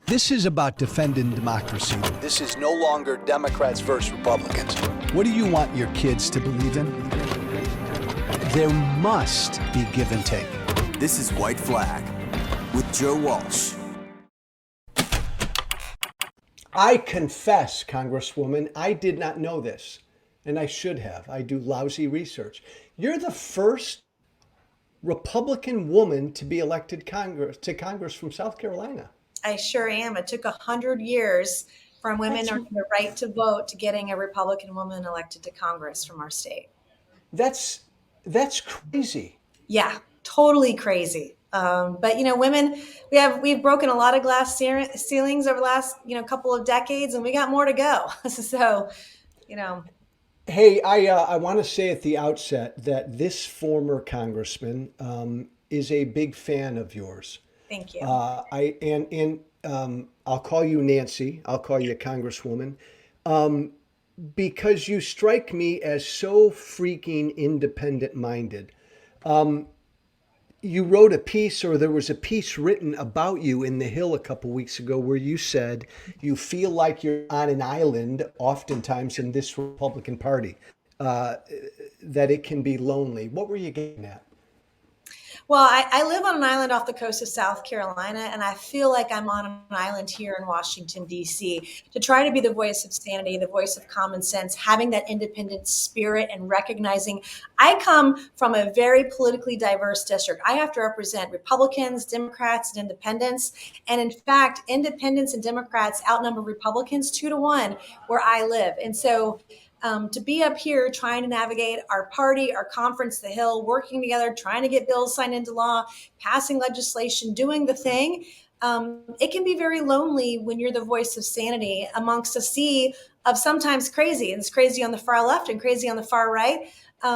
This is about defending democracy. This is no longer Democrats versus Republicans. What do you want your kids to believe in? There must be give and take. This is White Flag with Joe Walsh. I confess, Congresswoman, I did not know this, and I should have. I do lousy research. You're the first Republican woman to be elected to Congress from South Carolina. I sure am. It took 100 years from women earning the right to vote to getting a Republican woman elected to Congress from our state. That's crazy. Yeah, totally crazy. But women, we've broken a lot of glass ceilings over the last couple of decades, and we got more to go. So, Hey, I want to say at the outset that this former congressman is a big fan of yours. Thank you. I'll call you Nancy. I'll call you Congresswoman, because you strike me as so freaking independent-minded. You wrote a piece, or there was a piece written about you in The Hill a couple weeks ago, where you said you feel like you're on an island, oftentimes in this Republican Party, that it can be lonely. What were you getting at? Well, I live on an island off the coast of South Carolina, and I feel like I'm on an island here in Washington, D.C., to try to be the voice of sanity, the voice of common sense, having that independent spirit and recognizing I come from a very politically diverse district. I have to represent Republicans, Democrats, and independents. And in fact, independents and Democrats outnumber Republicans 2-1 where I live. And so to be up here trying to navigate our party, our conference, the Hill, working together, trying to get bills signed into law, passing legislation, doing the thing, it can be very lonely when you're the voice of sanity amongst a sea of sometimes crazy. And it's crazy on the far left and crazy on the far right.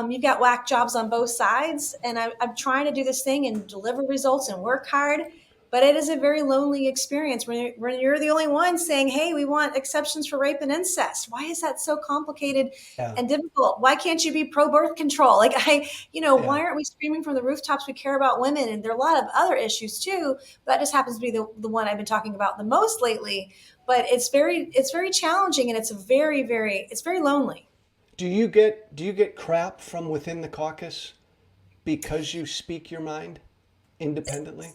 You've got whack jobs on both sides. And I'm trying to do this thing and deliver results and work hard. But it is a very lonely experience when you're the only one saying, hey, we want exceptions for rape and incest. Why is that so complicated and difficult? Why can't you be pro-birth control? Why aren't we screaming from the rooftops we care about women? And there are a lot of other issues too. But that just happens to be the one I've been talking about the most lately. But it's very challenging, and it's very lonely. Do you get crap from within the caucus because you speak your mind independently?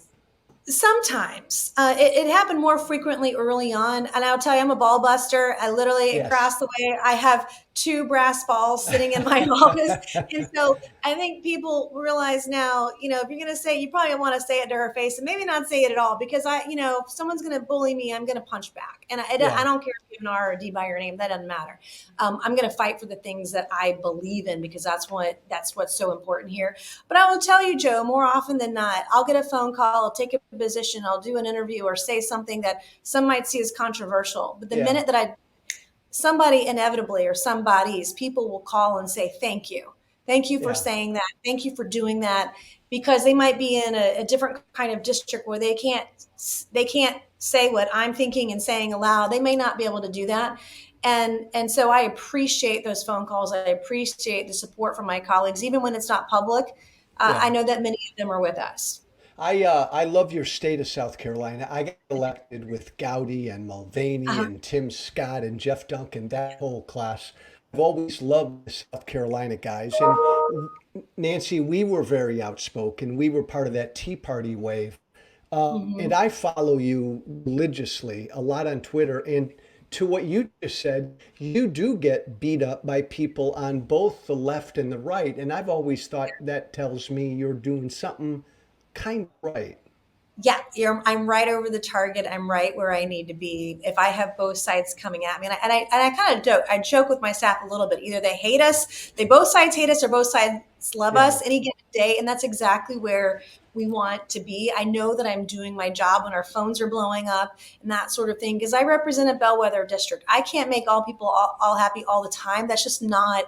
Sometimes it happened more frequently early on. And I'll tell you, I'm a ball buster. I literally across the way, I have 2 brass balls sitting in my office. And so I think people realize now, if you're going to say, you probably want to say it to her face and maybe not say it at all, because if someone's going to bully me, I'm going to punch back. And I don't care if you have an R or a D by your name. That doesn't matter. I'm going to fight for the things that I believe in, because that's what's so important here. But I will tell you, Joe, more often than not, I'll get a phone call, I'll take a position, I'll do an interview or say something that some might see as controversial. But the minute that somebody inevitably, or some bodies, people will call and say, thank you for saying that. Thank you for doing that, because they might be in a different kind of district where they can't say what I'm thinking and saying aloud. They may not be able to do that. And so I appreciate those phone calls. I appreciate the support from my colleagues, even when it's not public. I know that many of them are with us. I love your state of South Carolina. I got elected with Gowdy and Mulvaney and Tim Scott and Jeff Duncan, that whole class. I've always loved the South Carolina guys. And Nancy, we were very outspoken. We were part of that Tea Party wave. And I follow you religiously a lot on Twitter. And to what you just said, you do get beat up by people on both the left and the right. And I've always thought that tells me you're doing something kind of right. Yeah, I'm right over the target. I'm right where I need to be. If I have both sides coming at me, and I kind of joke. I joke with my staff a little bit. Either they hate us, both sides hate us, or both sides love us any given day. And that's exactly where we want to be. I know that I'm doing my job when our phones are blowing up and that sort of thing, because I represent a bellwether district. I can't make all people all happy all the time. That's just not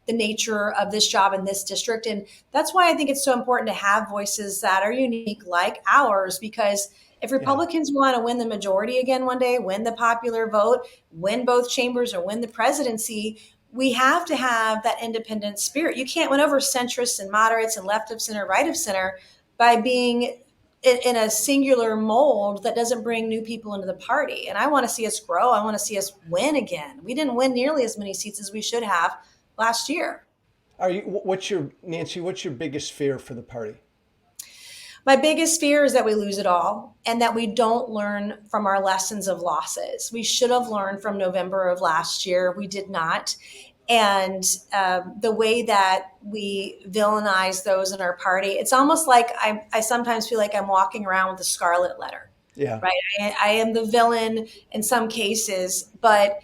the nature of this job in this district. And that's why I think it's so important to have voices that are unique like ours, because if Republicans want to win the majority again one day, win the popular vote, win both chambers, or win the presidency, we have to have that independent spirit. You can't win over centrists and moderates and left of center, right of center by being in a singular mold that doesn't bring new people into the party. And I want to see us grow. I want to see us win again. We didn't win nearly as many seats as we should have last year. Nancy, what's your biggest fear for the party? My biggest fear is that we lose it all and that we don't learn from our lessons of losses. We should have learned from November of last year. We did not. And the way that we villainize those in our party, it's almost like I sometimes feel like I'm walking around with a scarlet letter, Yeah. right? I am the villain in some cases, but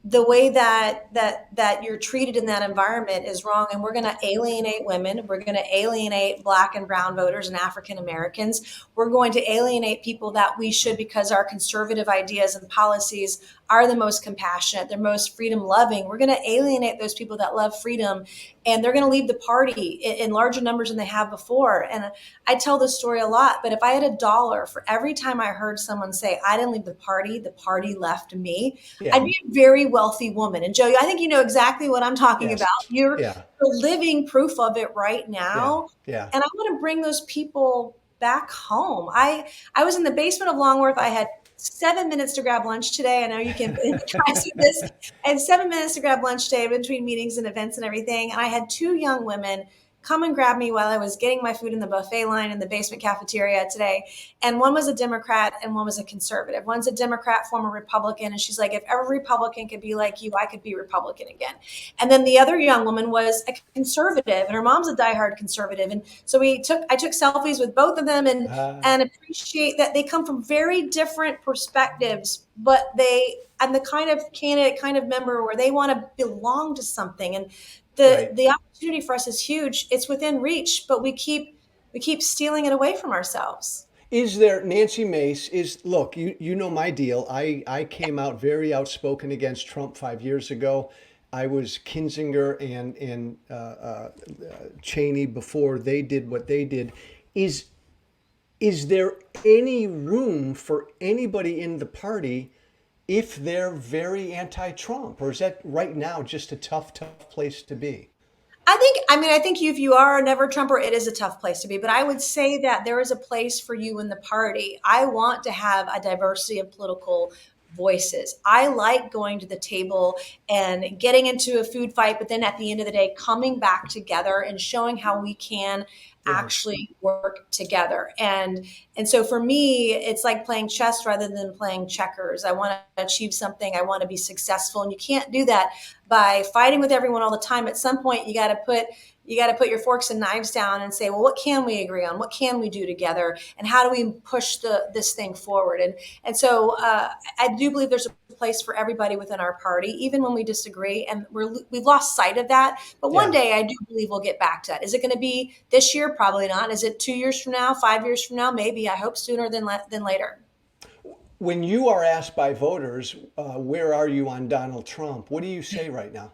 the way that you're treated in that environment is wrong, and we're going to alienate women. We're going to alienate Black and brown voters and African Americans. We're going to alienate people that we should, because our conservative ideas and policies are the most compassionate, they're most freedom loving. We're going to alienate those people that love freedom, and they're going to leave the party in larger numbers than they have before. And I tell this story a lot, but if I had $1 for every time I heard someone say, I didn't leave the party left me, Yeah. I'd be a very wealthy woman. And Joe, I think you know exactly what I'm talking Yes. about. You're Yeah. living proof of it right Yeah. now. Yeah. And I want to bring those people back home. I was in the basement of Longworth. I had 7 minutes to grab lunch today. I know you can try to this. I had 7 minutes to grab lunch today between meetings and events and everything. And I had 2 young women come and grab me while I was getting my food in the buffet line in the basement cafeteria today. And one was a Democrat and one was a conservative. One's a Democrat, former Republican. And she's like, if every Republican could be like you, I could be Republican again. And then the other young woman was a conservative, and her mom's a diehard conservative. And so I took selfies with both of them and appreciate that they come from very different perspectives, but I'm the kind of candidate, kind of member where they want to belong to something. And the opportunity for us is huge. It's within reach, but we keep stealing it away from ourselves. Is there, Nancy Mace, look, you know my deal. I came out very outspoken against Trump 5 years ago. I was Kinzinger and Cheney before they did what they did. Is there any room for anybody in the party if they're very anti-Trump, or is that right now just a tough place to be? I think if you are a never Trumper, it is a tough place to be. But I would say that there is a place for you in the party. I want to have a diversity of political voices. I like going to the table and getting into a food fight, but then at the end of the day, coming back together and showing how we can actually work together. And so for me, it's like playing chess rather than playing checkers. I want to achieve something. I want to be successful. And you can't do that by fighting with everyone all the time. At some point, you got to put your forks and knives down and say, well, what can we agree on? What can we do together? And how do we push this thing forward? And so I do believe there's a place for everybody within our party, even when we disagree. And we've lost sight of that. But one day I do believe we'll get back to that. Is it going to be this year? Probably not. Is it 2 years from now, 5 years from now? Maybe. I hope sooner than later. When you are asked by voters, where are you on Donald Trump? What do you say right now?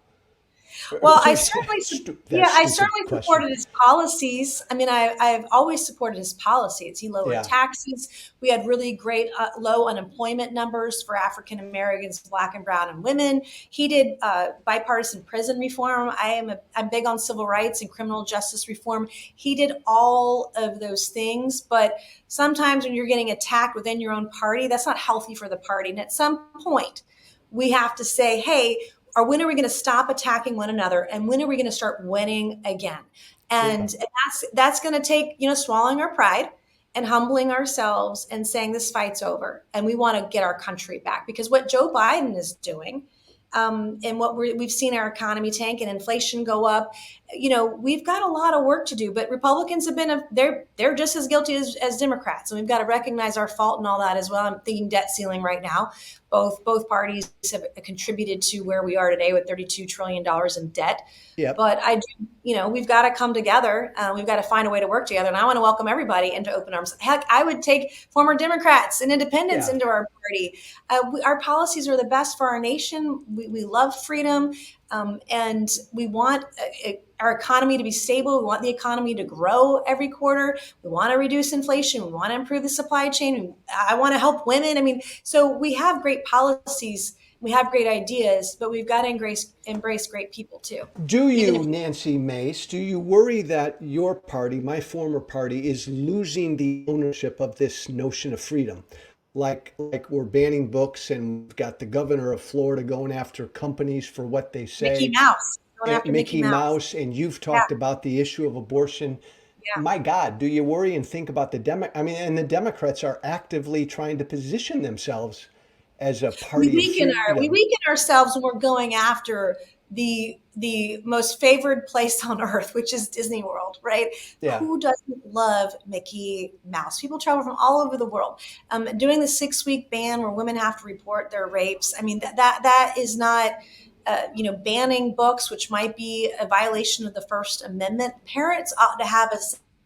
Well, I certainly supported his policies. I mean, I've always supported his policies. He lowered taxes. We had really great low unemployment numbers for African Americans, Black and brown and women. He did bipartisan prison reform. I'm big on civil rights and criminal justice reform. He did all of those things, but sometimes when you're getting attacked within your own party, that's not healthy for the party. And at some point, we have to say, hey, or when are we going to stop attacking one another? And when are we going to start winning again? And that's going to take, swallowing our pride and humbling ourselves and saying this fight's over. And we want to get our country back, because what Joe Biden is doing and what we've seen our economy tank and inflation go up, we've got a lot of work to do. But Republicans have been they're just as guilty as Democrats, and we've got to recognize our fault and all that as well. I'm thinking debt ceiling right now. Both parties have contributed to where we are today with $32 trillion in debt. Yep. But we've got to come together. We've got to find a way to work together. And I want to welcome everybody into open arms. Heck, I would take former Democrats and independents into our party. Our policies are the best for our nation. We love freedom. And we want our economy to be stable. We want the economy to grow every quarter. We want to reduce inflation. We want to improve the supply chain. I want to help women. I mean, so we have great policies We have great ideas, but we've got to embrace great people too. Do Even you, if Nancy Mace, do you worry that your party, my former party, is losing the ownership of this notion of freedom? Like we're banning books and we've got the governor of Florida going after companies for what they Mickey say, Mouse, going and after Mickey Mickey Mouse. Mouse, and you've Yeah, talked about the issue of abortion. yeah. My God, do you worry and think about I mean, and the Democrats are actively trying to position themselves as a party of We freedom. weaken ourselves when we're going after the most favored place on earth, which is Disney World, right? Yeah, Who doesn't love Mickey Mouse? People travel from all over the world. Doing the 6 week ban where women have to report their rapes. I mean, that is not. Banning books, which might be a violation of the First Amendment. Parents ought to have a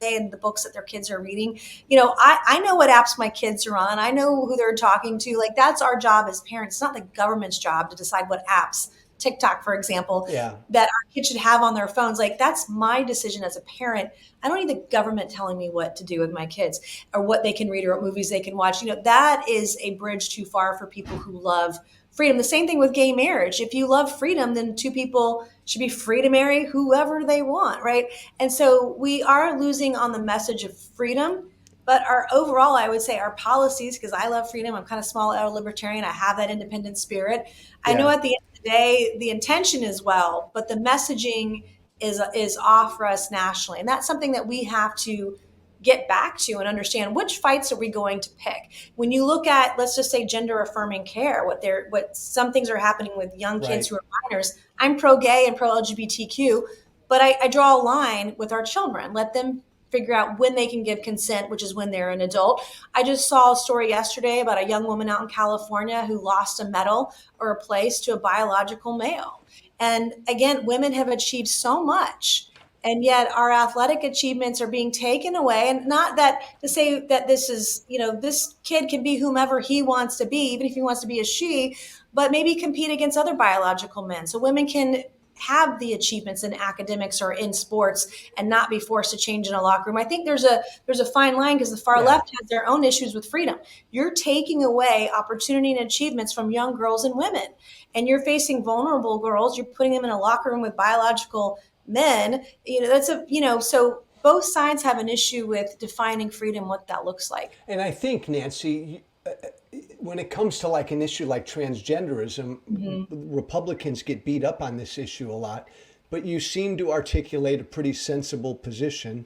say in the books that their kids are reading. I know what apps my kids are on. I know who they're talking to. Like, that's our job as parents. It's not the government's job to decide what apps, TikTok, for example, yeah, that our kids should have on their phones. Like, that's my decision as a parent. I don't need the government telling me what to do with my kids or what they can read or what movies they can watch. That is a bridge too far for people who love freedom. The same thing with gay marriage. If you love freedom, then two people should be free to marry whoever they want, right? And so we are losing on the message of freedom. But our overall, I would say our policies, because I love freedom, I'm kind of small L libertarian, I have that independent spirit. I know yeah. at the end of the day, the intention is well, but the messaging is off for us nationally. And that's something that we have to get back to and understand which fights are we going to pick. When you look at, let's just say, gender affirming care, what some things are happening with young kids Right. who are minors. I'm pro gay and pro LGBTQ, but I draw a line with our children. Let them figure out when they can give consent, which is when they're an adult. I just saw a story yesterday about a young woman out in California who lost a medal or a place to a biological male. And again, women have achieved so much, and yet our athletic achievements are being taken away. And not that to say that this is, this kid can be whomever he wants to be, even if he wants to be a she, but maybe compete against other biological men. So women can have the achievements in academics or in sports and not be forced to change in a locker room. I think there's a fine line, because the far Yeah. left has their own issues with freedom. You're taking away opportunity and achievements from young girls and women, and you're facing vulnerable girls. You're putting them in a locker room with biological men. So both sides have an issue with defining freedom, what that looks like. And I think, Nancy, when it comes to like an issue like transgenderism, Mm-hmm. Republicans get beat up on this issue a lot, but you seem to articulate a pretty sensible position.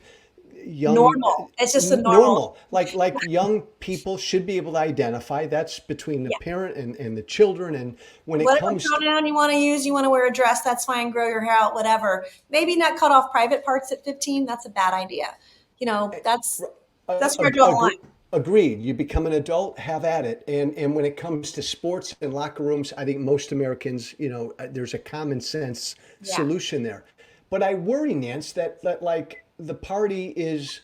Young, Normal. It's just the normal. normal, like young people should be able to identify. That's between the Yeah. parent and the children. And when it Whatever comes to, pronoun you want to use, you want to wear a dress, that's fine. Grow your hair out, whatever. Maybe not cut off private parts at 15. That's a bad idea. That's where I draw the line. agreed. You become an adult, have at it. And when it comes to sports and locker rooms, I think most Americans, there's a common sense Yeah. solution there. But I worry, Nance, that like the party is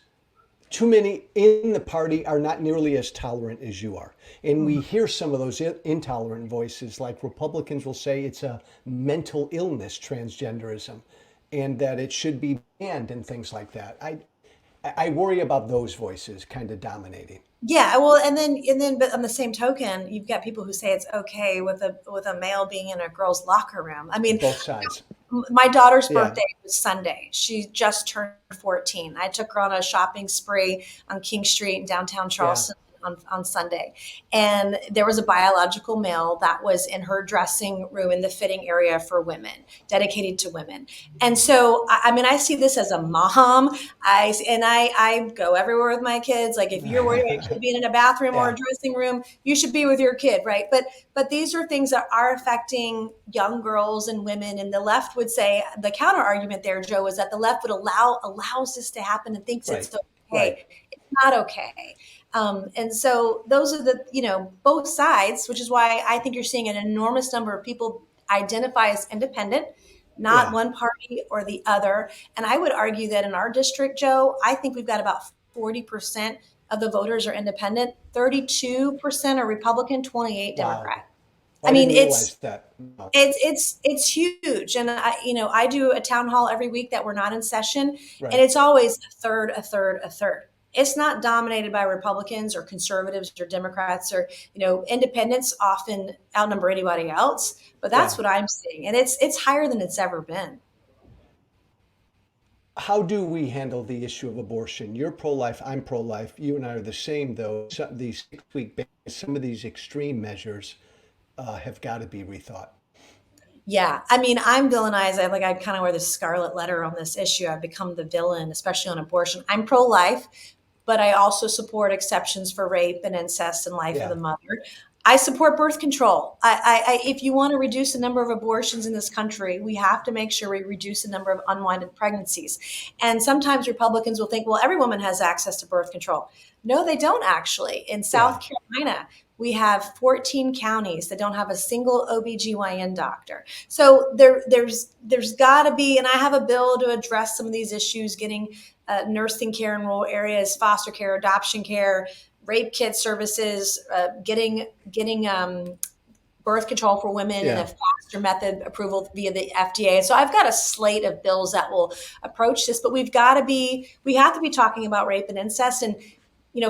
too many in the party are not nearly as tolerant as you are. And we hear some of those intolerant voices, like Republicans will say it's a mental illness, transgenderism, and that it should be banned and things like that. I worry about those voices kind of dominating. Yeah, well, but on the same token, you've got people who say it's okay with a male being in a girl's locker room. I mean, Both sides. my daughter's Yeah. birthday was Sunday. She just turned 14. I took her on a shopping spree on King Street in downtown Yeah. Charleston on Sunday. And there was a biological male that was in her dressing room in the fitting area for women, dedicated to women. And so, I mean, I see this as a mom. I go everywhere with my kids. Like, if you're worried about your kid being in a bathroom or a Yeah. dressing room, you should be with your kid, right? But these are things that are affecting young girls and women. And the left would say, the counter argument there, Joe, is that the left would allows this to happen and thinks it's Right. Right. okay. It's not okay. And so those are both sides, which is why I think you're seeing an enormous number of people identify as independent, not Yeah. one party or the other. And I would argue that in our district, Joe, I think we've got about 40% of the voters are independent, 32% are Republican, 28 Wow. Democrat. I I mean, didn't realize that. Wow. it's huge. And I do a town hall every week that we're not in session, and Right. it's always a third, a third, a third. it's not dominated by Republicans or conservatives or Democrats or, independents often outnumber anybody else. But that's Yeah. what I'm seeing. And it's higher than it's ever been. How do we handle the issue of abortion? You're pro-life, I'm pro-life. You and I are the same, though. These 6-week bans, some of these extreme measures have got to be rethought. Yeah. I mean, I'm villainized. I kind of wear the scarlet letter on this issue. I've become the villain, especially on abortion. I'm pro-life, but I also support exceptions for rape and incest and life of Yeah, the mother. I support birth control. If you want to reduce the number of abortions in this country, we have to make sure we reduce the number of unwanted pregnancies. And sometimes Republicans will think, well, every woman has access to birth control. No, they don't actually. In South yeah, Carolina, we have 14 counties that don't have a single OBGYN doctor. So there's got to be, and I have a bill to address some of these issues, getting nursing care in rural areas, foster care, adoption care, rape kit services, getting birth control for women and a yeah. faster method approval via the FDA. So I've got a slate of bills that will approach this, but we have to be talking about rape and incest. And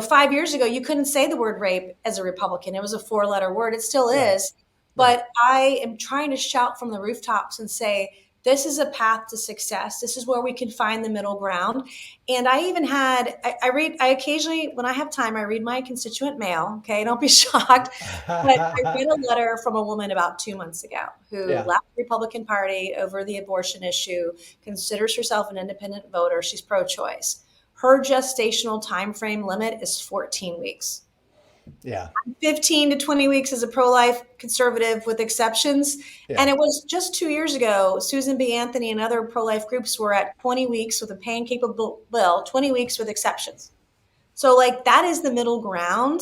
5 years ago, you couldn't say the word rape as a Republican. It was a 4-letter word. It still Right, is. right. But I am trying to shout from the rooftops and say, this is a path to success. This is where we can find the middle ground. And I even had, I occasionally, when I have time, I read my constituent mail. Okay, don't be shocked. But I read a letter from a woman about 2 months ago who Yeah, left the Republican Party over the abortion issue, considers herself an independent voter. She's pro-choice. Her gestational time frame limit is 14 weeks. yeah, 15 to 20 weeks as a pro-life conservative with exceptions. yeah. And it was just 2 years ago, Susan B. Anthony and other pro-life groups were at 20 weeks with a pain capable bill, 20 weeks with exceptions. So that is the middle ground.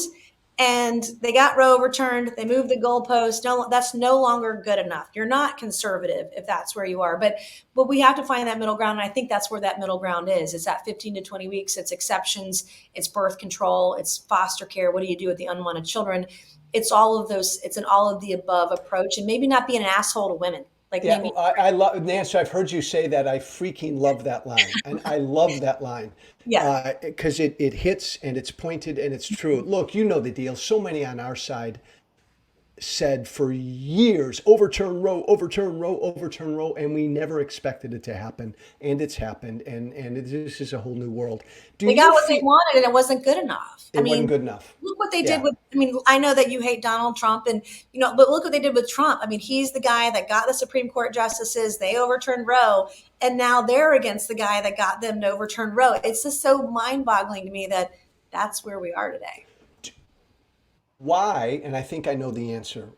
And they got Roe overturned. They moved the goalpost. No, that's no longer good enough. You're not conservative if that's where you are. But we have to find that middle ground. And I think that's where that middle ground is. It's at 15 to 20 weeks. It's exceptions. It's birth control. It's foster care. What do you do with the unwanted children? It's all of those. It's an all of the above approach, and maybe not be an asshole to women. Like Yeah, maybe, I love Nancy. I've heard you say that. I freaking love that line, and I love that line yeah. because it hits and it's pointed and it's true. Look, you know the deal. So many on our side said for years, overturn Roe, overturn Roe, overturn Roe, and we never expected it to happen, and it's happened, and this is a whole new world. Do They got you what they feel wanted and it wasn't good enough. I it wasn't mean, good enough? look what they did Yeah, with, I know that you hate Donald Trump and, but look what they did with Trump. I mean, he's the guy that got the Supreme Court justices. They overturned Roe, and now they're against the guy that got them to overturn Roe. It's just so mind boggling to me that that's where we are today. why? And I think I know the answer.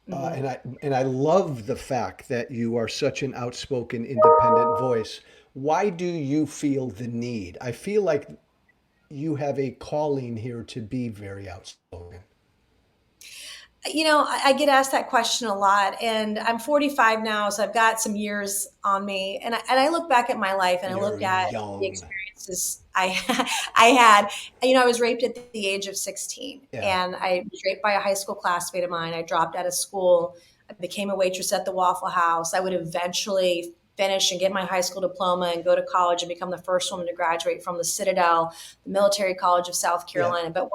Hmm. And I love the fact that you are such an outspoken, independent voice. Why do you feel the need? I feel like you have a calling here to be very outspoken. I get asked that question a lot, and I'm 45 now, so I've got some years on me. And I look back at my life, and I You're look at the young. experiences I I had. I was raped at the age of 16, Yeah. and I was raped by a high school classmate of mine. I dropped out of school. I became a waitress at the Waffle House. I would eventually finish and get my high school diploma and go to college and become the first woman to graduate from the Citadel, the Military College of South Yeah. Carolina. But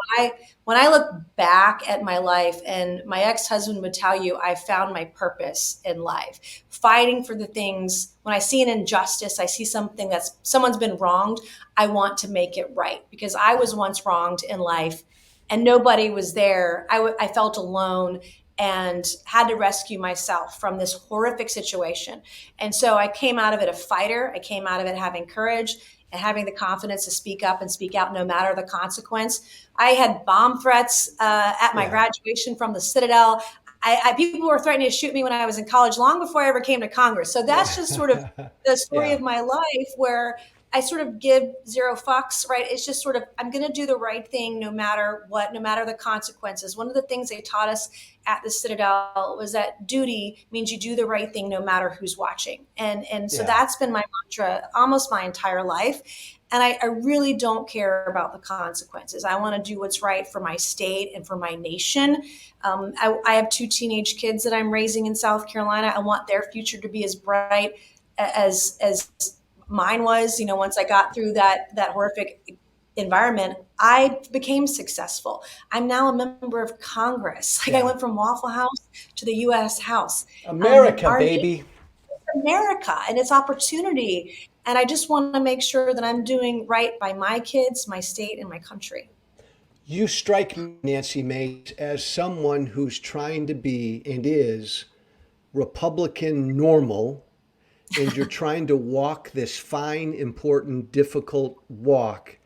when I look back at my life, and my ex-husband would tell you, I found my purpose in life, fighting for the things. When I see an injustice, I see something that's someone's been wronged, I want to make it right, because I was once wronged in life and nobody was there. I felt alone and had to rescue myself from this horrific situation. And so I came out of it a fighter. I came out of it having courage and having the confidence to speak up and speak out no matter the consequence. I had bomb threats at my Yeah. graduation from the Citadel. People were threatening to shoot me when I was in college, long before I ever came to Congress. So that's just sort of the story Yeah. of my life, where I sort of give zero fucks, right? It's just sort of, I'm going to do the right thing no matter what, no matter the consequences. One of the things they taught us at the Citadel was that duty means you do the right thing no matter who's watching. And so Yeah. that's been my mantra almost my entire life. And I really don't care about the consequences. I want to do what's right for my state and for my nation. I have 2 teenage kids that I'm raising in South Carolina. I want their future to be as bright as mine was. Once I got through that horrific environment, I became successful. I'm now a member of Congress. Like I Yeah. went from Waffle House to the U.S. House. America, Our nation baby. is America and its opportunity. And I just want to make sure that I'm doing right by my kids, my state, and my country. You strike me, Nancy Mace, as someone who's trying to be and is Republican normal, and you're trying to walk this fine, important, difficult walk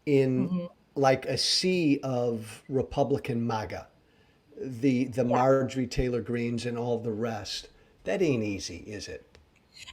in Mhm. like a sea of Republican MAGA, the Yeah. Marjorie Taylor Greens and all the rest. That ain't easy, is it?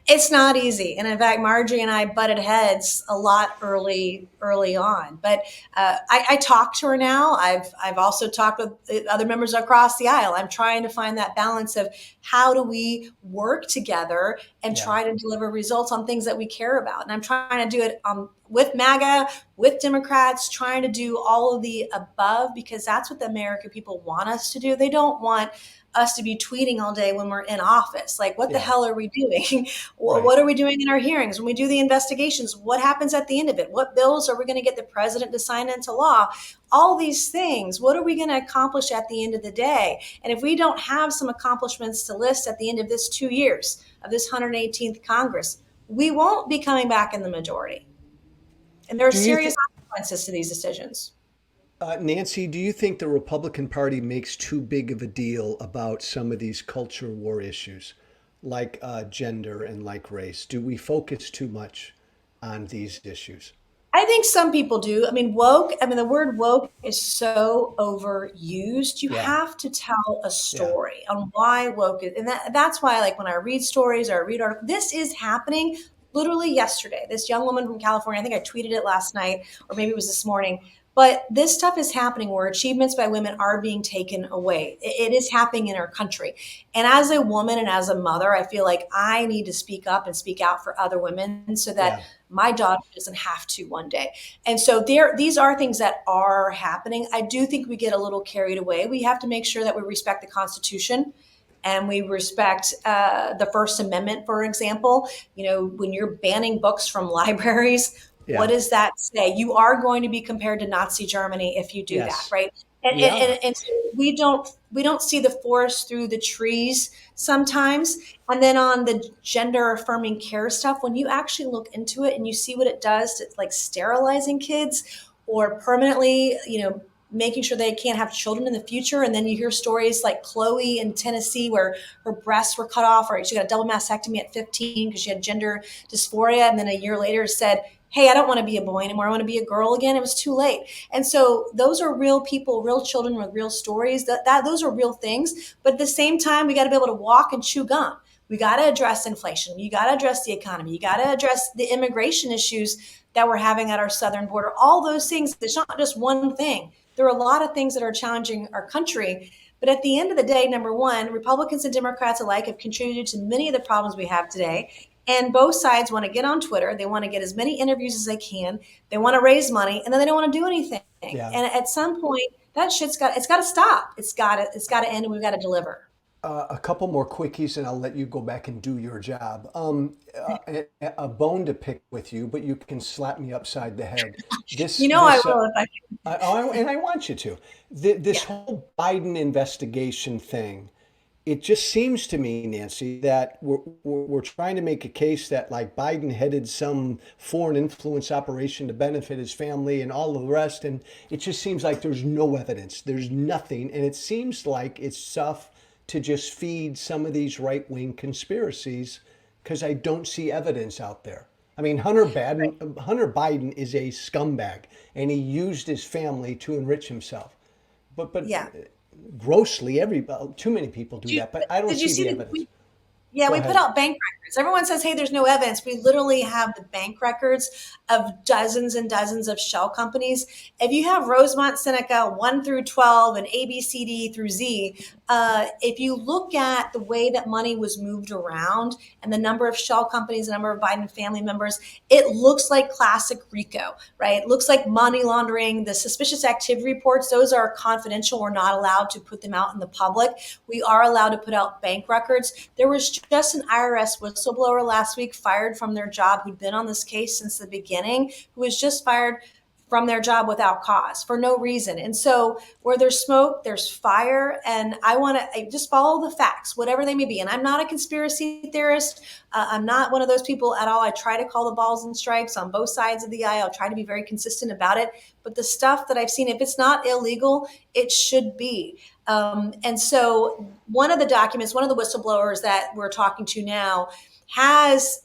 It's not easy, and in fact, Marjorie and I butted heads a lot early on. But I talk to her now. I've also talked with other members across the aisle. I'm trying to find that balance of how do we work together and Yeah. try to deliver results on things that we care about. And I'm trying to do it with MAGA, with Democrats, trying to do all of the above because that's what the American people want us to do. They don't want us to be tweeting all day when we're in office. Like, what the Yeah. hell are we doing? Right. What are we doing in our hearings? When we do the investigations, what happens at the end of it? What bills are we going to get the president to sign into law? All these things, what are we going to accomplish at the end of the day? And if we don't have some accomplishments to list at the end of this 2 years of this 118th Congress, we won't be coming back in the majority. And there are Do you serious think, consequences to these decisions. Nancy, do you think the Republican Party makes too big of a deal about some of these culture war issues, like gender and like race? Do we focus too much on these issues? I think some people do. I mean, woke, I mean, the word woke is so overused. You Yeah. have to tell a Yeah. story on why woke is. And that's why, like, when I read stories or I read articles, this is happening literally yesterday. This young woman from California, I think I tweeted it last night, or maybe it was this morning. But this stuff is happening where achievements by women are being taken away. It is happening in our country. And as a woman and as a mother, I feel like I need to speak up and speak out for other women so that Yeah. my daughter doesn't have to one day. And so these are things that are happening. I do think we get a little carried away. We have to make sure that we respect the Constitution and we respect the First Amendment, for example. You know, when you're banning books from libraries, what Yeah. does that say? You are going to be compared to Nazi Germany if you do that, Yes, right? And, we and, are. and so we don't see the forest through the trees sometimes. And then on the gender affirming care stuff, when you actually look into it and you see what it does to like sterilizing kids or permanently, making sure they can't have children in the future. And then you hear stories like Chloe in Tennessee where her breasts were cut off or she got a double mastectomy at 15 because she had gender dysphoria. And then a year later said, hey, I don't want to be a boy anymore. I want to be a girl again. It was too late. And so those are real people, real children with real stories. Those are real things. But at the same time, we got to be able to walk and chew gum. We got to address inflation. You got to address the economy. You got to address the immigration issues that we're having at our southern border. All those things. It's not just one thing. There are a lot of things that are challenging our country. But at the end of the day, number one, Republicans and Democrats alike have contributed to many of the problems we have today. And both sides want to get on Twitter. They want to get as many interviews as they can. They want to raise money, and then they don't want to do anything. Yeah. And at some point, that it's got to stop. It's got to end, and we've got to deliver. A couple more quickies, and I'll let you go back and do your job. A bone to pick with you, but you can slap me upside the head. This, I this, will if I can. and I want you to. This Yeah. whole Biden investigation thing, it just seems to me, Nancy, that we're trying to make a case that like Biden headed some foreign influence operation to benefit his family and all of the rest. And it just seems like there's no evidence. There's nothing. And it seems like it's stuff to just feed some of these right-wing conspiracies because I don't see evidence out there. I mean, Hunter Biden is a scumbag and he used his family to enrich himself. But Yeah. grossly, too many people do Did you, that, but I don't did you see see the the evidence. tweet? Yeah, Go we put ahead. out bank records. Everyone says, hey, there's no evidence. We literally have the bank records of dozens and dozens of shell companies. If you have Rosemont Seneca 1 through 12 and ABCD through Z, if you look at the way that money was moved around and the number of shell companies, the number of Biden family members, it looks like classic RICO, right? It looks like money laundering. The suspicious activity reports, those are confidential. We're not allowed to put them out in the public. We are allowed to put out bank records. There was just an IRS whistleblower last week fired from their job who'd been on this case since the beginning, who was just fired from their job without cause for no reason. And so where there's smoke, there's fire. And I want to just follow the facts, whatever they may be. And I'm not a conspiracy theorist. I'm not one of those people at all. I try to call the balls and strikes on both sides of the aisle. I try to be very consistent about it. But the stuff that I've seen, if it's not illegal, it should be. And so one of the documents, one of the whistleblowers that we're talking to now has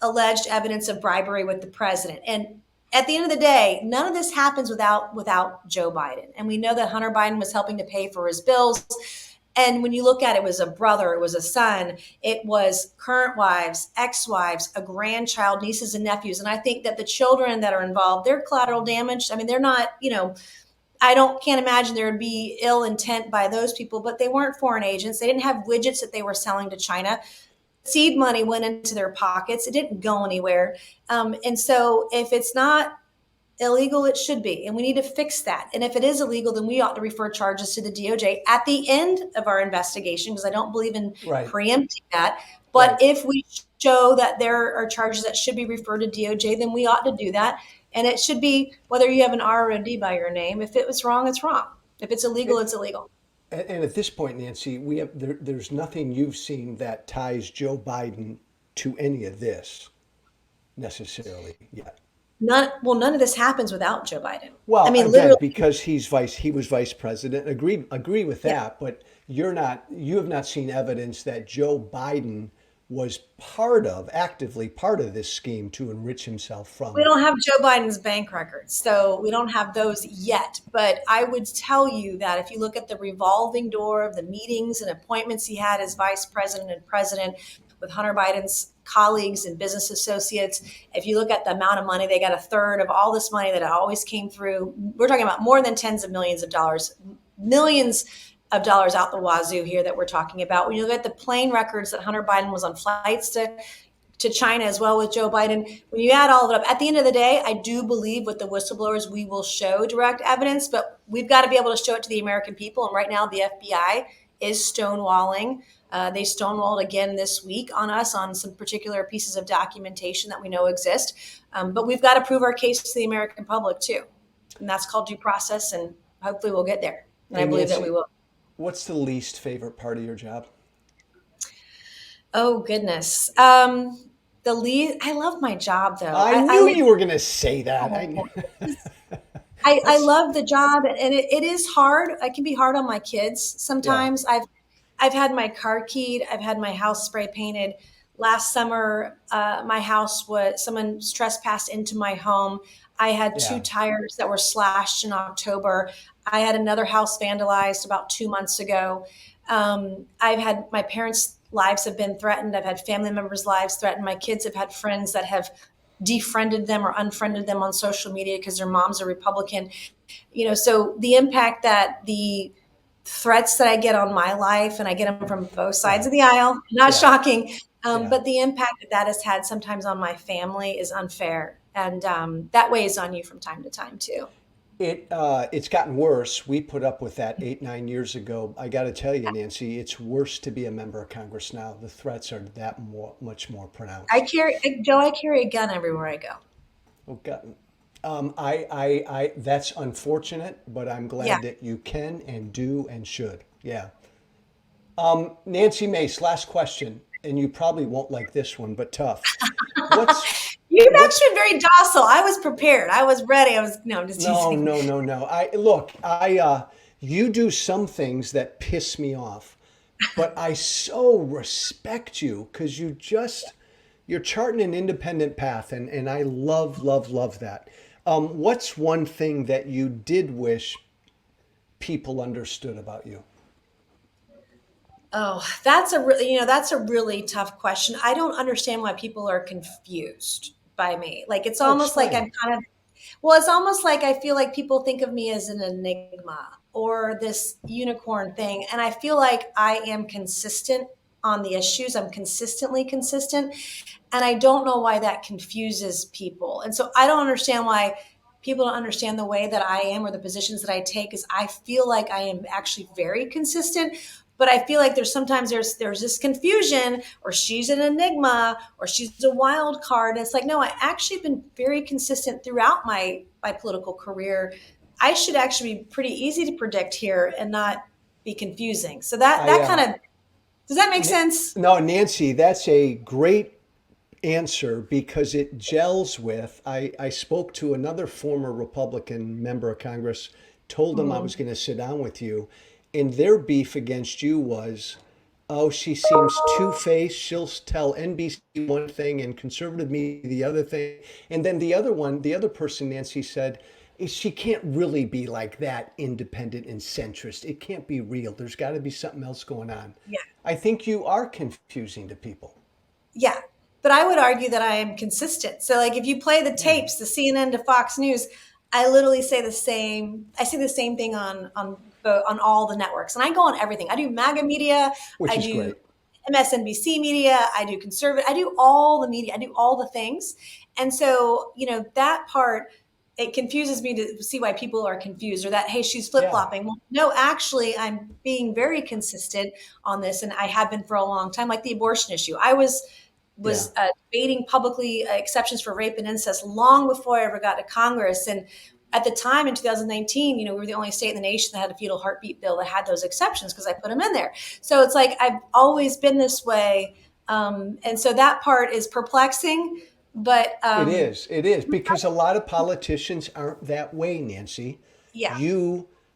alleged evidence of bribery with the president. And at the end of the day, none of this happens without Joe Biden. And we know that Hunter Biden was helping to pay for his bills. And when you look at it, it was a brother, it was a son, it was current wives, ex-wives, a grandchild, nieces and nephews. And I think that the children that are involved, they're collateral damage. I mean, they're not, can't imagine there would be ill intent by those people, but they weren't foreign agents. They didn't have widgets that they were selling to China. Seed money went into their pockets. It didn't go anywhere. And so if it's not illegal, it should be. And we need to fix that. And if it is illegal, then we ought to refer charges to the DOJ at the end of our investigation, because I don't believe in preempting that. But if we show that there are charges that should be referred to DOJ, then we ought to do that. And it should be whether you have an R or a D by your name. If it was wrong, it's wrong. If it's illegal, it's illegal. And at this point, Nancy, there's nothing you've seen that ties Joe Biden to any of this necessarily yet. None of this happens without Joe Biden. Well, I mean, again, literally, because he was vice president. Agree with that, but you have not seen evidence that Joe Biden was actively part of this scheme to enrich himself from. We don't have Joe Biden's bank records, so we don't have those yet. But I would tell you that if you look at the revolving door of the meetings and appointments he had as vice president and president with Hunter Biden's colleagues and business associates, if you look at the amount of money, they got a third of all this money that always came through. We're talking about more than tens of millions of dollars, millions of dollars out the wazoo here that we're talking about. When you look at the plane records that Hunter Biden was on flights to China as well with Joe Biden, when you add all of it up, at the end of the day, I do believe with the whistleblowers, we will show direct evidence, but we've got to be able to show it to the American people. And right now the FBI is stonewalling. They stonewalled again this week on us on some particular pieces of documentation that we know exist. But we've got to prove our case to the American public too. And that's called due process. And hopefully we'll get there. And I believe that we will. What's the least favorite part of your job? Oh, goodness. I love my job, though. I knew you were going to say that. I love the job, and it is hard. I can be hard on my kids sometimes. Yeah. I've had my car keyed. I've had my house spray painted. Last summer, someone trespassed into my home. I had two tires that were slashed in October. I had another house vandalized about 2 months ago. I've had my parents' lives have been threatened. I've had family members' lives threatened. My kids have had friends that have defriended them or unfriended them on social media because their mom's a Republican. So the impact that the threats that I get on my life, and I get them from both sides of the aisle, not shocking, but the impact that has had sometimes on my family is unfair. And that weighs on you from time to time too. It's gotten worse. We put up with that 8-9 years ago. I got to tell you, Nancy, it's worse to be a member of Congress now. The threats are much more pronounced. I carry a gun everywhere I go. Oh God. I that's unfortunate, but I'm glad that you can and do and should. Yeah. Nancy Mace, last question, and you probably won't like this one, but tough. You've actually been very docile. I was prepared. I was ready. I'm just teasing. No. You do some things that piss me off, but I so respect you because you're charting an independent path, and I love that. What's one thing that you did wish people understood about you? Oh, that's a really tough question. I don't understand why people are confused by me. Like, it's almost like it's almost like I feel like people think of me as an enigma or this unicorn thing. And I feel like I am consistent on the issues. I'm consistently consistent. And I don't know why that confuses people. And so I don't understand why people don't understand the way that I am or the positions that I take, is I feel like I am actually very consistent. But I feel like there's this confusion, or she's an enigma, or she's a wild card. And it's like, no, I actually been very consistent throughout my my political career, I should actually be pretty easy to predict here and not be confusing. So that kind of, does that make sense? No, Nancy, that's a great answer because it gels with. I spoke to another former Republican member of Congress, told him I was going to sit down with you, and their beef against you was, oh, she seems two-faced. She'll tell NBC one thing and conservative media the other thing. And then the other person, Nancy, said, she can't really be like that independent and centrist. It can't be real. There's got to be something else going on. Yeah. I think you are confusing to people. Yeah. But I would argue that I am consistent. So like if you play the tapes, the CNN to Fox News, I literally say the same. I say the same thing on all the networks, and I go on everything. I do MAGA media. Which I is do great. MSNBC media. I do conservative. I do all the media. I do all the things. And so, that part, it confuses me to see why people are confused or that, hey, she's flip-flopping. Well, no, actually, I'm being very consistent on this, and I have been for a long time, like the abortion issue. I was debating publicly exceptions for rape and incest long before I ever got to Congress. And at the time in 2019, we were the only state in the nation that had a fetal heartbeat bill that had those exceptions because I put them in there. So it's like I've always been this way. And so that part is perplexing. But It is because a lot of politicians aren't that way, Nancy. Yeah.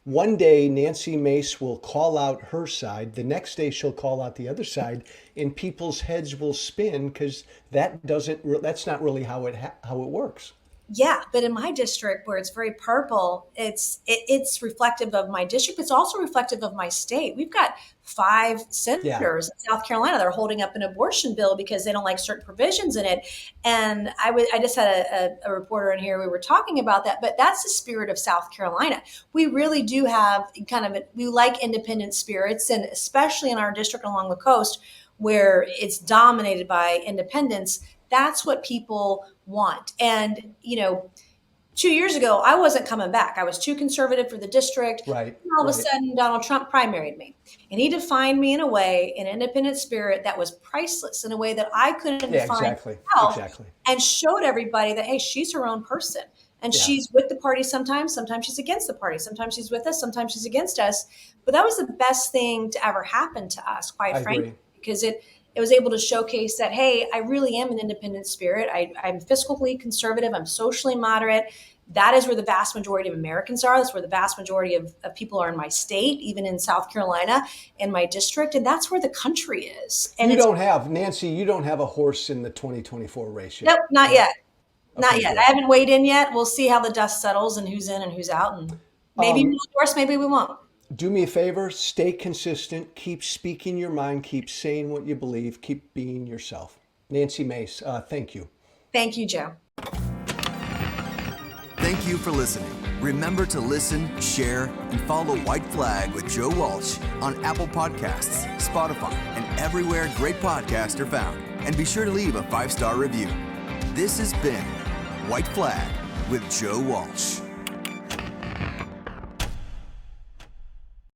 One day Nancy Mace will call out her side, the next day she'll call out the other side, and people's heads will spin because that's not really how it works. Yeah, but in my district where it's very purple, it's reflective of my district. It's also reflective of my state. We've got 5 senators in South Carolina that are holding up an abortion bill because they don't like certain provisions in it. And I just had a reporter in here. We were talking about that, but that's the spirit of South Carolina. We really do have we like independent spirits, and especially in our district along the coast where it's dominated by independents. That's what people want. And, 2 years ago, I wasn't coming back. I was too conservative for the district. Right. And all of a sudden, Donald Trump primaried me. And he defined me in a way, an independent spirit that was priceless, in a way that I couldn't define myself. Exactly. And showed everybody that, hey, she's her own person. And she's with the party sometimes she's against the party. Sometimes she's with us, sometimes she's against us. But that was the best thing to ever happen to us, quite frankly, because it was able to showcase that, hey, I really am an independent spirit. I'm fiscally conservative. I'm socially moderate. That is where the vast majority of Americans are. That's where the vast majority of people are in my state, even in South Carolina, in my district. And that's where the country is. And Nancy, you don't have a horse in the 2024 race yet. Nope, not yet. Okay, not yet. good. I haven't weighed in yet. We'll see how the dust settles and who's in and who's out. And maybe we'll endorse, maybe we won't. Do me a favor, stay consistent, keep speaking your mind, keep saying what you believe, keep being yourself. Nancy Mace, thank you. Thank you, Joe. Thank you for listening. Remember to listen, share, and follow White Flag with Joe Walsh on Apple Podcasts, Spotify, and everywhere great podcasts are found. And be sure to leave a 5-star review. This has been White Flag with Joe Walsh.